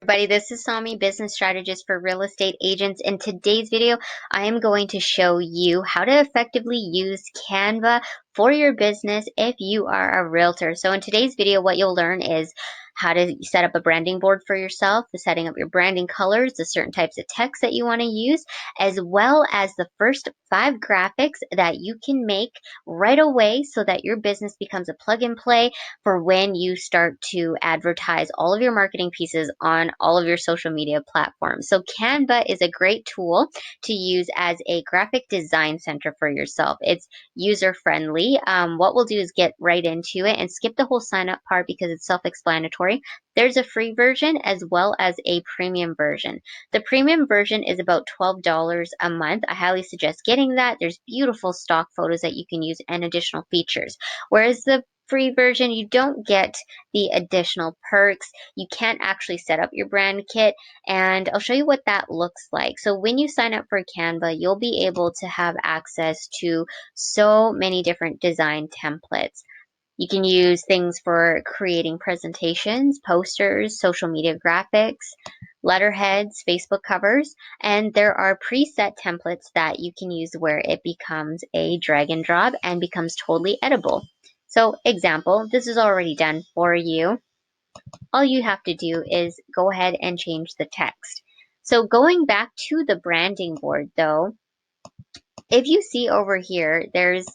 everybody, this is Sommy, business strategist for real estate agents. In today's video, I am going to show you how to effectively use Canva for your business if you are a realtor. So in today's video, what you'll learn is how to set up a branding board for yourself, the setting up your branding colors, the certain types of text that you want to use, as well as the first 5 graphics that you can make right away so that your business becomes a plug and play for when you start to advertise all of your marketing pieces on all of your social media platforms. So Canva is a great tool to use as a graphic design center for yourself. It's user friendly. What we'll do is get right into it and skip the whole sign up part because it's self-explanatory. There's a free version as well as a premium version. The premium version is about $12 a month. I highly suggest getting that. There's beautiful stock photos that you can use and additional features. Whereas the free version, you don't get the additional perks. You can't actually set up your brand kit, and I'll show you what that looks like. So when you sign up for Canva, you'll be able to have access to so many different design templates. You can use things for creating presentations, posters, social media graphics, letterheads, Facebook covers, and there are preset templates that you can use where it becomes a drag and drop and becomes totally editable. So example, this is already done for you. All you have to do is go ahead and change the text. So going back to the branding board though, if you see over here, there's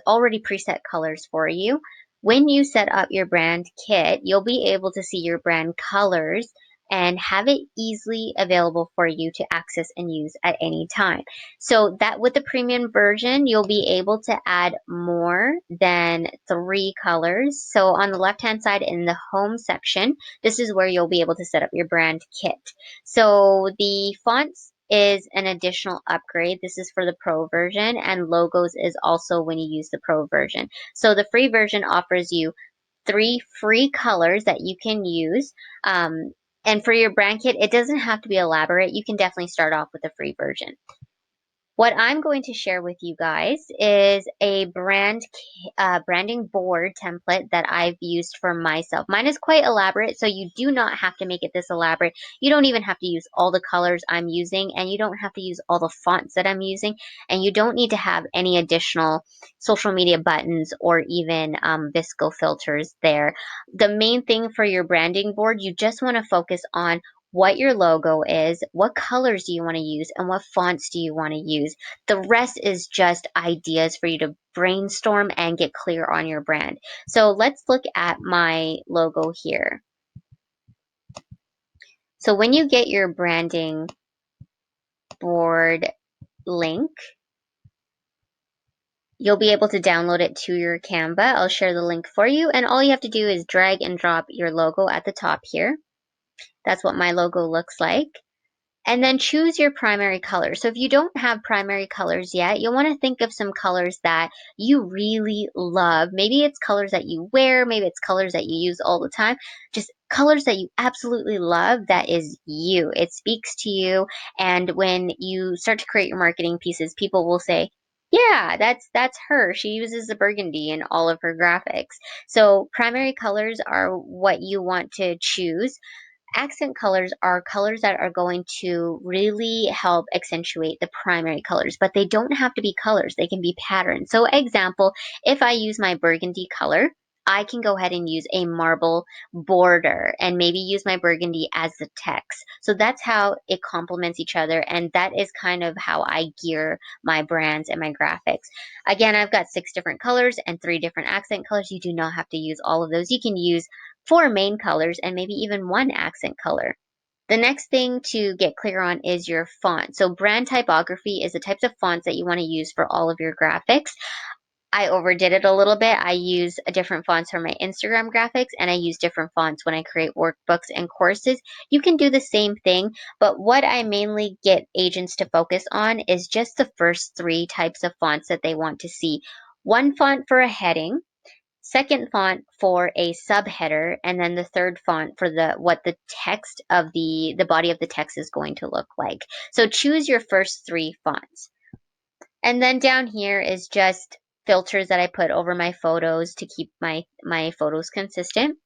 already preset colors for you. When you set up your brand kit, you'll be able to see your brand colors and have it easily available for you to access and use at any time. So that with the premium version, you'll be able to add more than 3 colors. So on the left-hand side in the home section, this is where you'll be able to set up your brand kit. So the fonts is an additional upgrade. This is for the pro version, and logos is also when you use the pro version. So the free version offers you 3 free colors that you can use. And for your brand kit, it doesn't have to be elaborate. You can definitely start off with a free version. What I'm going to share with you guys is a branding board template that I've used for myself. Mine is quite elaborate, so you do not have to make it this elaborate. You don't even have to use all the colors I'm using, and you don't have to use all the fonts that I'm using, and you don't need to have any additional social media buttons or even VSCO filters there. The main thing for your branding board, you just want to focus on what your logo is, what colors do you want to use, and what fonts do you want to use. The rest is just ideas for you to brainstorm and get clear on your brand. So let's look at my logo here. So when you get your branding board link, you'll be able to download it to your Canva. I'll share the link for you, and all you have to do is drag and drop your logo at the top here. That's what my logo looks like. And then choose your primary color. So if you don't have primary colors yet, you'll want to think of some colors that you really love. Maybe it's colors that you wear, maybe it's colors that you use all the time. Just colors that you absolutely love, that is you. It speaks to you. And when you start to create your marketing pieces, people will say, yeah, that's her. She uses the burgundy in all of her graphics. So primary colors are what you want to choose. Accent colors are colors that are going to really help accentuate the primary colors, but they don't have to be colors. They can be patterns. So example, if I use my burgundy color, I can go ahead and use a marble border and maybe use my burgundy as the text. So that's how it complements each other, and that is kind of how I gear my brands and my graphics. Again, I've got 6 different colors and 3 different accent colors. You do not have to use all of those. You can use 4 main colors and maybe even 1 accent color. The next thing to get clear on is your font. So brand typography is the types of fonts that you want to use for all of your graphics. I overdid it a little bit. I use different fonts for my Instagram graphics, and I use different fonts when I create workbooks and courses. You can do the same thing, but what I mainly get agents to focus on is just the first 3 types of fonts that they want to see. 1 font for a heading, second font for a subheader, and then the third font for what the text of the body of the text is going to look like. So choose your first 3 fonts. And then down here is just filters that I put over my photos to keep my photos consistent.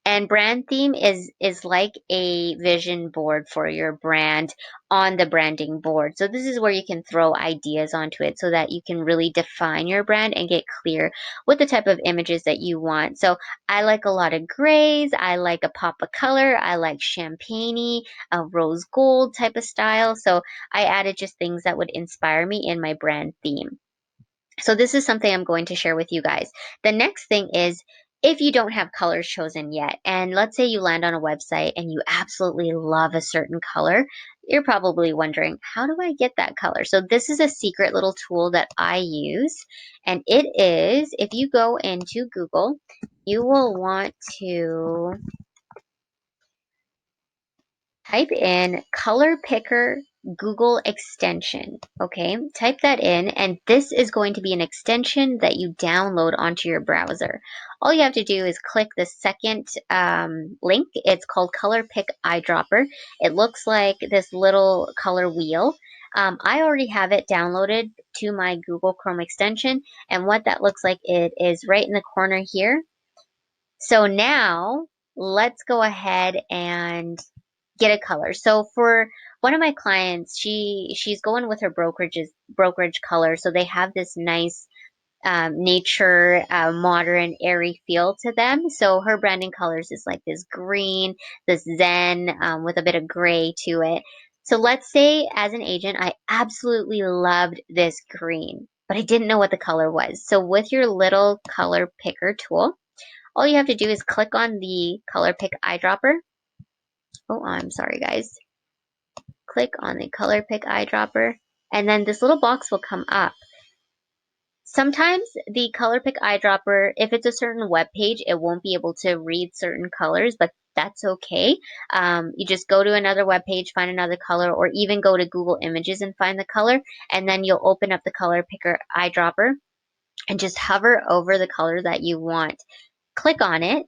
And brand theme is like a vision board for your brand on the branding board. So this is where you can throw ideas onto it so that you can really define your brand and get clear with the type of images that you want. So I like a lot of grays, I like a pop of color, I like champagne-y, a rose gold type of style. So I added just things that would inspire me in my brand theme. So this is something I'm going to share with you guys. The next thing is, if you don't have colors chosen yet, and let's say you land on a website and you absolutely love a certain color, you're probably wondering, how do I get that color? So this is a secret little tool that I use, and it is, if you go into Google, you will want to type in color picker Google extension. Okay, type that in, and this is going to be an extension that you download onto your browser. All you have to do is click the second link. It's called Color Pick Eyedropper. It looks like this little color wheel. I already have it downloaded to my Google Chrome extension, and what that looks like, it is right in the corner here. So now let's go ahead and get a color. So for one of my clients, she's going with her brokerage color. So they have this nice nature, modern, airy feel to them. So her branding colors is like this green, this zen, with a bit of gray to it. So let's say as an agent, I absolutely loved this green, but I didn't know what the color was. So with your little color picker tool, all you have to do is click on the color pick eyedropper. Oh, I'm sorry, guys. Click on the color pick eyedropper, and then this little box will come up. Sometimes the color pick eyedropper, if it's a certain web page, it won't be able to read certain colors, but that's okay. You just go to another web page, find another color, or even go to Google Images and find the color, and then you'll open up the color picker eyedropper and just hover over the color that you want. Click on it,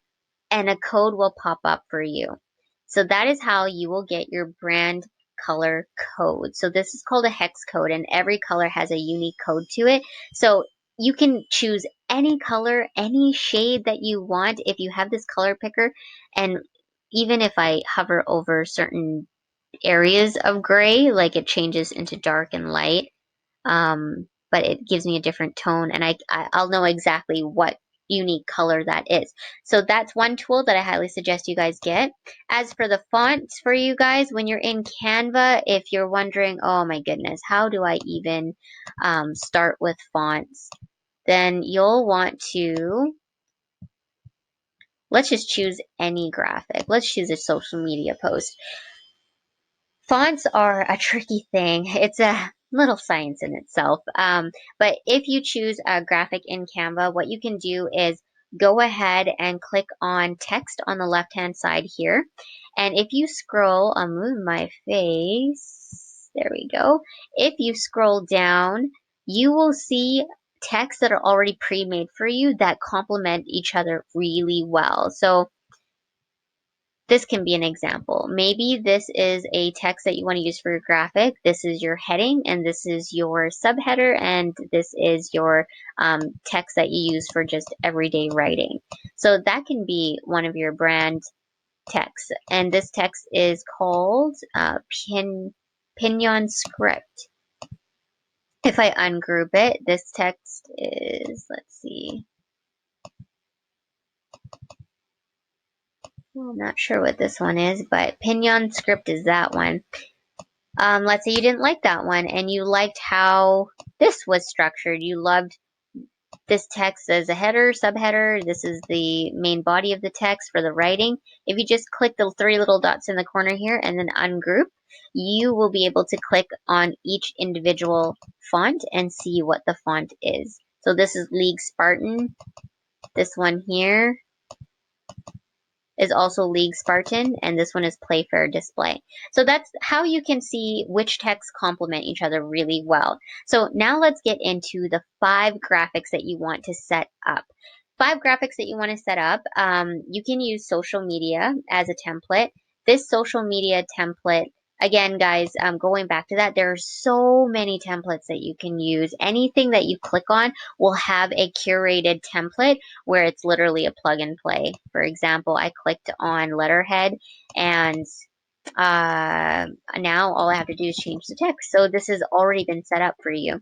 and a code will pop up for you. So that is how you will get your brand color code. So this is called a hex code, and every color has a unique code to it. So you can choose any color, any shade that you want if you have this color picker. And even if I hover over certain areas of gray, like it changes into dark and light, but it gives me a different tone, and I'll know exactly what unique color that is. So that's one tool that I highly suggest you guys get. As for the fonts for you guys, when you're in Canva, if you're wondering, oh my goodness, how do I even start with fonts, then you'll want to, let's just choose any graphic. Let's choose a social media post. Fonts are a tricky thing. It's a little science in itself. But if you choose a graphic in Canva, what you can do is go ahead and click on text on the left-hand side here. And if you scroll, I'll move my face. There we go. If you scroll down, you will see texts that are already pre-made for you that complement each other really well. So this can be an example. Maybe this is a text that you want to use for your graphic. This is your heading, and this is your subheader, and this is your text that you use for just everyday writing. So that can be one of your brand texts. And this text is called Pinion Script. If I ungroup it, this text is, let's see, I'm not sure what this one is, but Pinion Script is that one. Let's say you didn't like that one and you liked how this was structured. You loved this text as a header, subheader. This is the main body of the text for the writing. If you just click the three little dots in the corner here and then ungroup, you will be able to click on each individual font and see what the font is. So this is League Spartan. This one here is also League Spartan, and this one is Playfair Display. So that's how you can see which texts complement each other really well. So now let's get into the 5 graphics that you want to set up. 5 graphics that you want to set up. You can use social media as a template. This social media template Again, guys, going back to that, there are so many templates that you can use. Anything that you click on will have a curated template where it's literally a plug and play. For example, I clicked on letterhead, and now all I have to do is change the text. So this has already been set up for you.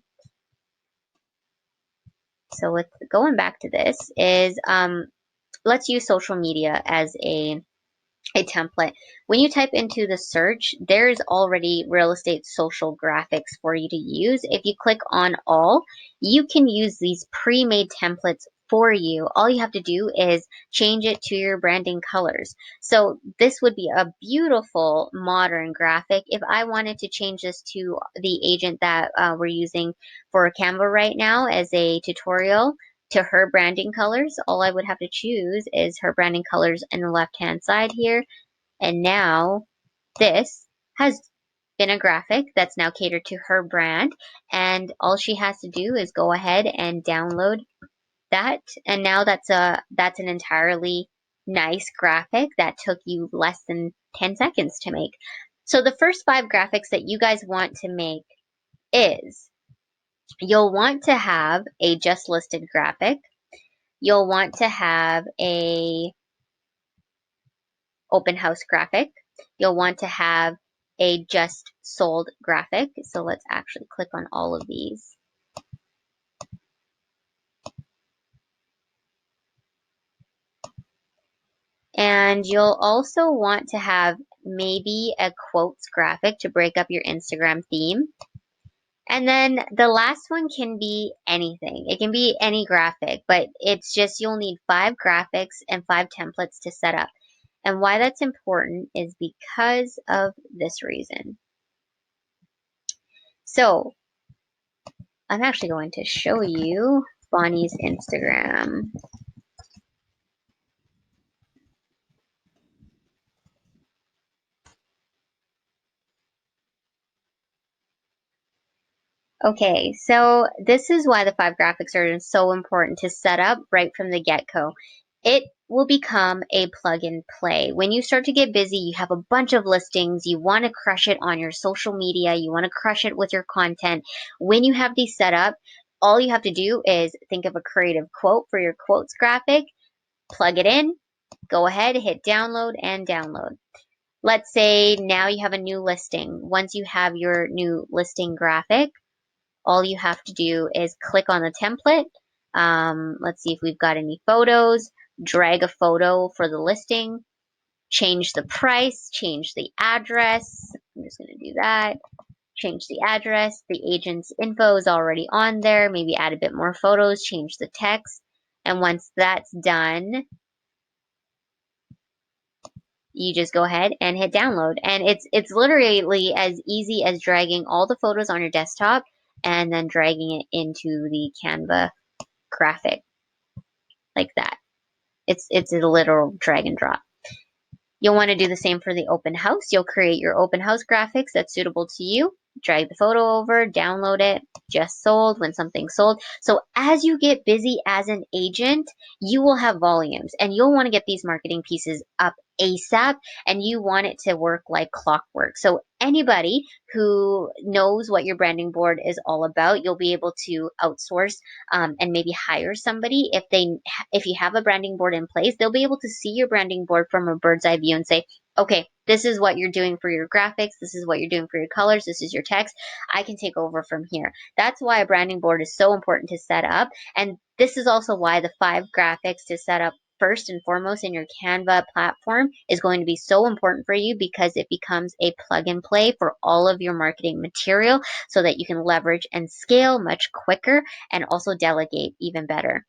So with going back to this is, let's use social media as a template. When you type into the search, there's already real estate social graphics for you to use. If you click on all, you can use these pre-made templates for you. All you have to do is change it to your branding colors. So this would be a beautiful modern graphic. If I wanted to change this to the agent that we're using for Canva right now as a tutorial, to her branding colors, all I would have to choose is her branding colors in the left hand side here. And now this has been a graphic that's now catered to her brand. And all she has to do is go ahead and download that. And now that's an entirely nice graphic that took you less than 10 seconds to make. So the first 5 graphics that you guys want to make is, you'll want to have a just listed graphic. You'll want to have a open house graphic. You'll want to have a just sold graphic. So let's actually click on all of these. And you'll also want to have maybe a quotes graphic to break up your Instagram theme. And then the last one can be anything. It can be any graphic, but it's just, you'll need 5 graphics and 5 templates to set up. And why that's important is because of this reason. So I'm actually going to show you Bonnie's Instagram. Okay, so this is why the 5 graphics are so important to set up right from the get-go. It will become a plug and play. When you start to get busy, you have a bunch of listings, you want to crush it on your social media, you want to crush it with your content. When you have these set up, all you have to do is think of a creative quote for your quotes graphic, plug it in, go ahead, hit download, and download. Let's say now you have a new listing. Once you have your new listing graphic, all you have to do is click on the template. Let's see if we've got any photos. Drag a photo for the listing. Change the price. Change the address. I'm just going to do that. Change the address. The agent's info is already on there. Maybe add a bit more photos. Change the text. And once that's done, you just go ahead and hit download. And it's literally as easy as dragging all the photos on your desktop and then dragging it into the Canva graphic like that. It's a literal drag and drop. You'll want to do the same for the open house. You'll create your open house graphics that's suitable to you. Drag the photo over, download it, just sold when something's sold. So as you get busy as an agent, you will have volumes and you'll want to get these marketing pieces up ASAP, and you want it to work like clockwork. So anybody who knows what your branding board is all about, you'll be able to outsource and maybe hire somebody. If you have a branding board in place, they'll be able to see your branding board from a bird's eye view and say, okay, this is what you're doing for your graphics. This is what you're doing for your colors. This is your text. I can take over from here. That's why a branding board is so important to set up. And this is also why the 5 graphics to set up first and foremost in your Canva platform is going to be so important for you, because it becomes a plug and play for all of your marketing material so that you can leverage and scale much quicker and also delegate even better.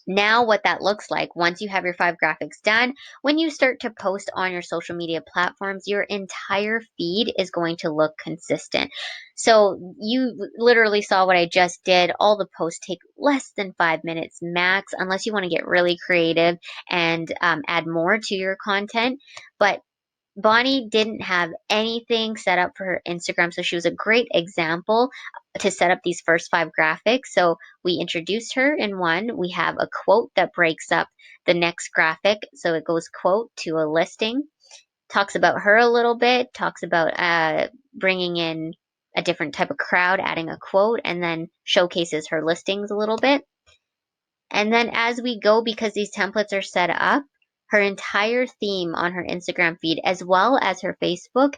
Now, what that looks like once you have your 5 graphics done, when you start to post on your social media platforms, your entire feed is going to look consistent. So you literally saw what I just did. All the posts take less than 5 minutes max, unless you want to get really creative and add more to your content. But Bonnie didn't have anything set up for her Instagram, so she was a great example to set up these first 5 graphics. So we introduced her in one. We have a quote that breaks up the next graphic. So it goes quote to a listing, talks about her a little bit, talks about bringing in a different type of crowd, adding a quote, and then showcases her listings a little bit. And then as we go, because these templates are set up, her entire theme on her Instagram feed, as well as her Facebook,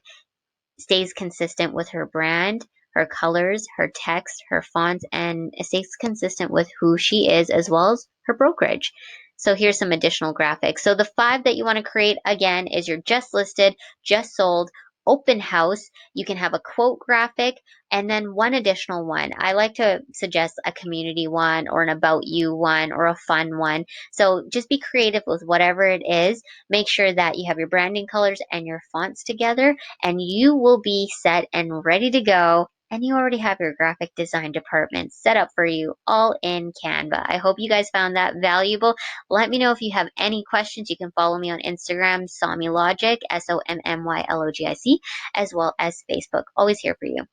stays consistent with her brand, her colors, her text, her fonts, and it stays consistent with who she is as well as her brokerage. So here's some additional graphics. So the 5 that you want to create again is your just listed, just sold, open house. You can have a quote graphic and then one additional one. I like to suggest a community one or an about you one or a fun one. So just be creative with whatever it is. Make sure that you have your branding colors and your fonts together, and you will be set and ready to go. And you already have your graphic design department set up for you all in Canva. I hope you guys found that valuable. Let me know if you have any questions. You can follow me on Instagram, sommylogic, SOMMYLOGIC, as well as Facebook. Always here for you.